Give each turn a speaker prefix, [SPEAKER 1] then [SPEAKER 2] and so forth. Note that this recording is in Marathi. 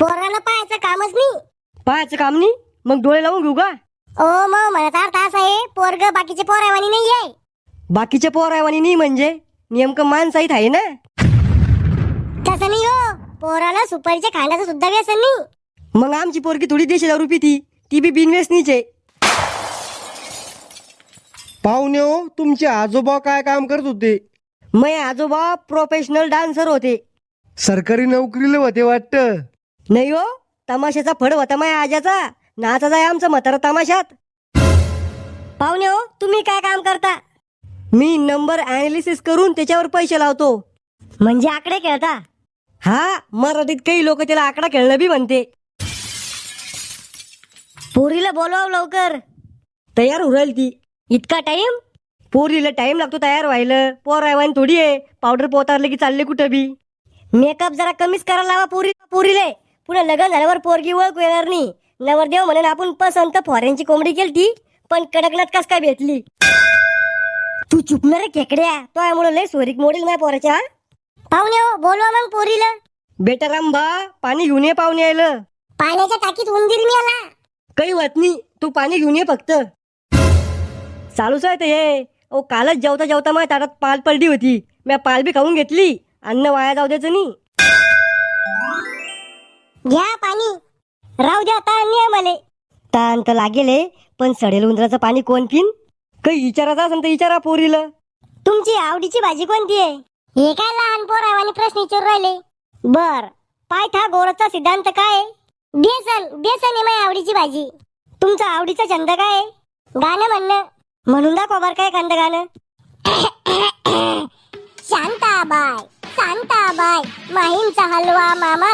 [SPEAKER 1] पोराला पाहायचं कामच नाही.
[SPEAKER 2] पाहायचं काम नाही मग डोळे लावून घेऊ का?
[SPEAKER 1] ओ मग म्हणता अर्थ असा आहे, पोरग बाकीचे पोरावानी नाही आहे.
[SPEAKER 2] बाकीचे पोरावानी नाही म्हणजे नेमकं माणसाईत आहे ना.
[SPEAKER 1] तसं नाही हो, पोराला सुपारीच्या खांडाचं सुद्धा व्यसन नाही.
[SPEAKER 2] मग आमची पोरगी थोडी देशी दारू पिती, ती बी बिनव्यसनीचे.
[SPEAKER 3] पाहुणे हो, तुमचे आजोबा काय काम करत होते?
[SPEAKER 2] मै आजोबा प्रोफेशनल डान्सर होते.
[SPEAKER 3] सरकारी नोकरीला होते वाटतं.
[SPEAKER 2] नाही हो, तमाशाचा फड होता माझ्या आजाचा. नाचाचा आहे आमचा म्हातारा तमाशात. पाहुणे हो, तुम्ही काय काम करता? मी नंबर अनालिसिस करून त्याच्यावर पैसे लावतो.
[SPEAKER 1] म्हणजे आकडे खेळता?
[SPEAKER 2] हा, मराठीत काही लोक त्याला आकडा खेळणं बी म्हणते.
[SPEAKER 1] पोरीला बोलवाव लवकर.
[SPEAKER 2] तयार होईल ती.
[SPEAKER 1] इतका टाइम?
[SPEAKER 2] पोरीला टाइम लागतो तयार व्हायला. पोरावानी थोडी आहे पावडर पोतारले की चालले कुठं बी.
[SPEAKER 1] मेकअप जरा कमीच करायला लावा पोरीले. पुढे लग्न झाल्यावर पोरगी ओळख येणार नाही. नवरदेव म्हणून आपण पसंत फॉरेनची कोंबडी केलती, पण कडकनाथ कस काय भेटली? तू चुकणार रे खेकड्या, तो यामुळे लय सोरीक मोडील माझ्या पोराच्या. पाहुणे हो, बोलवा मग पोरीला.
[SPEAKER 2] बेटा रामबा, पाणी घेऊन ये पाहुणे यायला.
[SPEAKER 1] पाण्याच्या टाकीत उंदीर मिळाला.
[SPEAKER 2] काही होत नाही, तू पाणी घेऊन ये फक्त. चालूच आहे ते हे. ओ कालच जेवता जेवता माझ्या ताटात पाल पलटी होती. मी पाल बी खाऊन घेतली. अन्न वाया जाऊ द्यायचं नाही.
[SPEAKER 1] घ्या पाणी. राहू द्या आता अन्य मले.
[SPEAKER 2] ताण तर लागेल हे, पण सडेल उंदराचं पाणी कोण पिन? काही विचारायचं असेल तर विचारा पोरीला.
[SPEAKER 1] तुमची आवडीची भाजी कोणती आहे? हे काय लहान पोरावानी प्रश्न विचारू राहिले. बर, पायथागोरसचा सिद्धांत काय आहे? बेसन. बेसन आहे माझी आवडीची भाजी. तुमचा आवडीचा छंद काय आहे? गाणं म्हणणं. म्हणून दाखवा बर काय एखादं गाणं. शांताबाई, शांताबाई, माहीमचा हलवा मामा